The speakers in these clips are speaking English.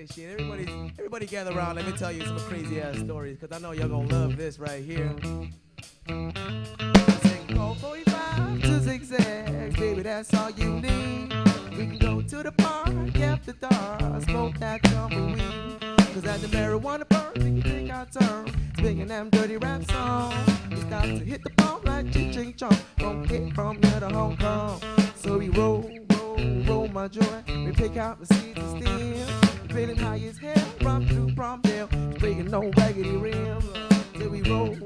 Okay, shit. Everybody gather around. Let me tell you some crazy ass stories, cause I know y'all gonna love this right here. Sing code 45 to zigzags, baby, that's all you need. We can go to the park after dark, smoke that tumbleweed. Cause at the marijuana burn, we can take our turn, singing them dirty rap songs. We start to hit the ball like ching chong, from here to Hong Kong. So we roll my joint. We pick out the seeds and stems. Feeling high as hell, from through Palmdale, breaking no raggedy rims. So we roll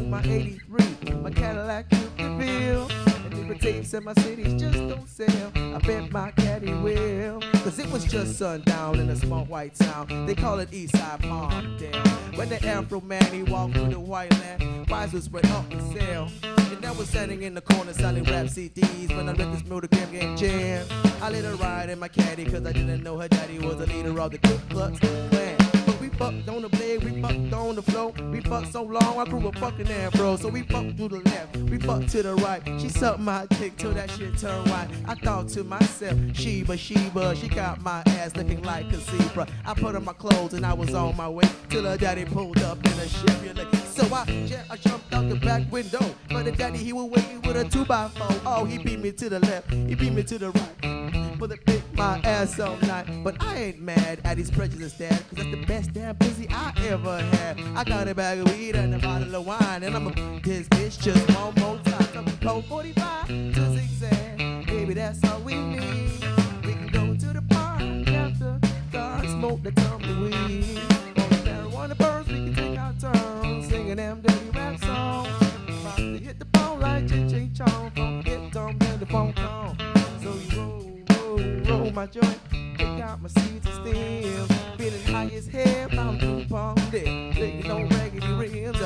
my 83, my Cadillac Coupe de Ville. And if the tapes in my cities just don't sell, I bet my caddy will. Cause it was just sundown in a small white town. They call it Eastside Palmdale. When the Afro man, he walked through the white land, prices went up for sale. And I was standing in the corner selling rap CDs when I let this Murder Game get jammed. I let her ride in my caddy cause I didn't know her daddy was the leader of the Ku Klux Klan. But we fucked on the blade, we fucked on the floor. We fucked so long, I grew a fucking afro. So we fucked to the left, we fucked to the right. She sucked my dick till that shit turned white. I thought to myself, Sheba, she got my ass looking like a zebra. I put on my clothes and I was on my way till her daddy pulled up in a Chevrolet. So I jumped out the back window, but the daddy he was waiting with a 2x4. Oh, he beat me to the left, he beat me to the right. But they pick my ass all night. But I ain't mad at his prejudice, dad, cause that's the best damn pussy I ever had. I got a bag of weed and a bottle of wine, and I'ma this bitch just one more time. Code 45 to zigzag, baby, that's all we need. We can go to the park after dark, smoke the tumbleweed. On the marijuana burns, we can take our turn, singing them dirty rap songs. About to hit the bone like ching chong, from hit dumb to the phone call. So you roll my joint, pick out my seeds and stems. Feeling high as hell, I'm through Palmdale, taking no raggedy rims.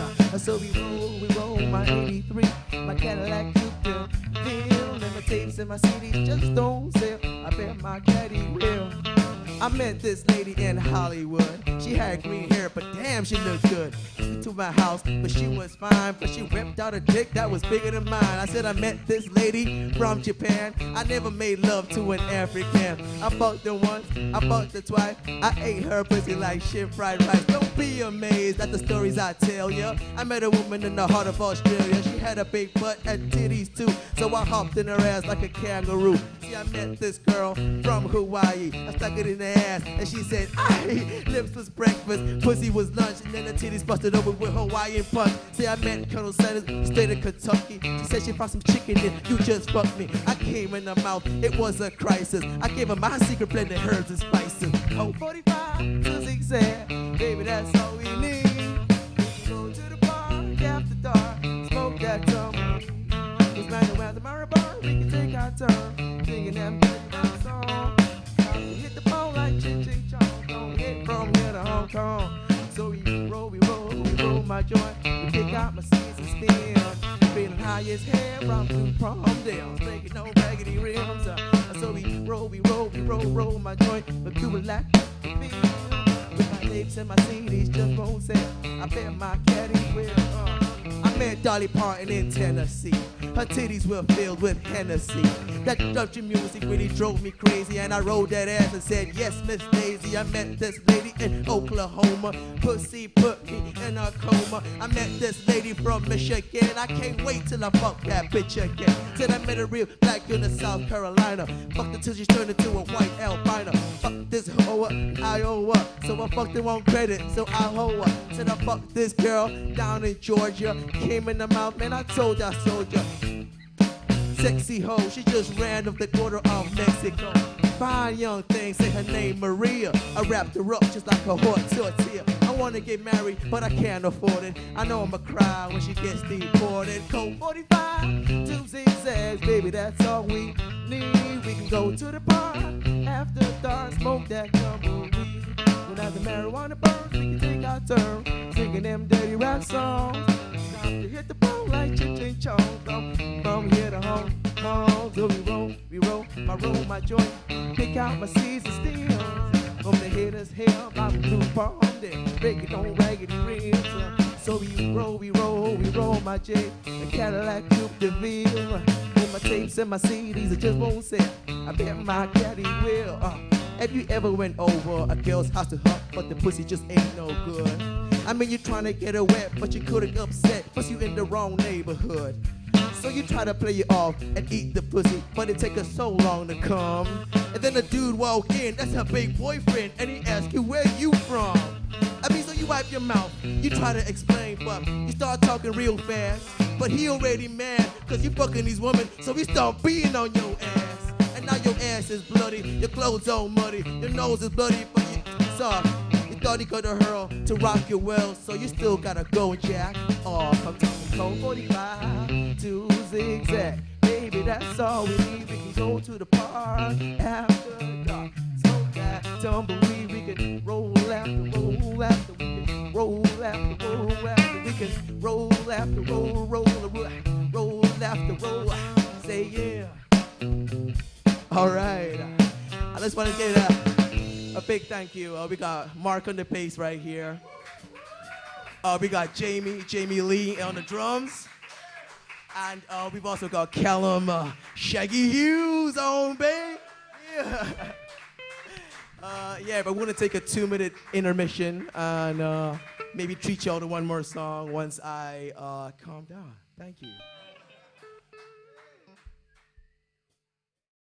So we roll my 83, my Cadillac Coupe de Ville. And my tapes and my CDs just don't sell, I bet my caddy will. I met this lady in Hollywood. She had green hair, but damn, she looked good. To my house, but she was fine. But she whipped out a dick that was bigger than mine. I said I met this lady from Japan. I never made love to an African. I fucked her once, I fucked her twice. I ate her pussy like shit fried rice. Don't be amazed at the stories I tell ya. I met a woman in the heart of Australia. She had a big butt and titties too, so I hopped in her ass like a kangaroo. See, I met this girl from Hawaii. I stuck it in her ass, and she said, aye, lips was breakfast, pussy was lunch, and then the titties busted over with Hawaiian punch. See, I met Colonel Sanders, state of Kentucky. She said she found some chicken in, you just fucked me. I came in her mouth, it was a crisis. I gave her my secret blend of herbs and spices. Oh, 45 to zigzag, baby, that's all we need. Go to the park after dark, smoke that tumble. Cause man, around the marijuana, we can take our turn, singing them dirty rap songs. Hit the bone like ching chong, don't hit from here to Hong Kong. So we roll my joint, we pick out my seeds and stems. Feeling high as hell, from through Palmdale, making no raggedy rims. So we roll my joint, but do it like with my tapes and my CDs just won't sell. I bet my caddy will. I met Dolly Parton in Tennessee. Her titties were filled with Hennessy. That country music really drove me crazy, and I rolled that ass and said, yes, Miss Daisy. I met this lady in Oklahoma. Pussy put me in a coma. I met this lady from Michigan. I can't wait till I fuck that bitch again. Till I met a real black girl in South Carolina. Fucked her till she turned into a white albino. Fuck this hoe Iowa. So I fucked her on credit, so I hoe her. Said I fucked this girl down in Georgia. Came in the mouth, man, I told ya, soldier. Sexy hoe, she just ran up the border of Mexico. Fine young thing, say her name Maria. I wrapped her up just like a hot tortilla. I wanna get married, but I can't afford it. I know I'ma cry when she gets deported. Code 45, two zigzags, baby, that's all we need. We can go to the park after dark, smoke that tumbleweed. When the marijuana burns, we can take our turn, singing them dirty rap songs. Time to hit the bone like ching chong, from here to Hong Kong. So we roll my joint, pick out my seeds and stems. From the haters' hell, I'm blue Palmdale, breaking on raggedy rims. So we roll my J, the Cadillac Coupe de Ville. And my tapes and my CDs, I just won't sell. I bet my caddy will. Have you ever went over a girl's house to hunt, but the pussy just ain't no good? I mean, you're trying to get her wet, but you couldn't upset, plus you in the wrong neighborhood. So you try to play it off and eat the pussy, but it take her so long to come. And then a dude walk in, that's her big boyfriend, and he ask you where you from. I mean, so you wipe your mouth, you try to explain, but you start talking real fast. But he already mad, cause you fucking these women, so he start beating on your ass. And now your ass is bloody, your clothes all muddy, your nose is bloody, but you soft. You thought he could have hurled to rock your well, so you still gotta go jack off. I'm talking code 45 to zigzag. Baby, that's all we need. We can go to the park after dark. Smoke that tumbleweed. We can roll after roll after. We can roll after roll after. We can roll after roll, roll after roll. Say yeah. All right. I just want to get a big thank you. We got Mark on the bass right here. We got Jamie Lee on the drums. And we've also got Callum Shaggy Hughes on bass. Yeah. Yeah, but we're gonna take a 2-minute intermission and maybe treat y'all to one more song once I calm down. Thank you.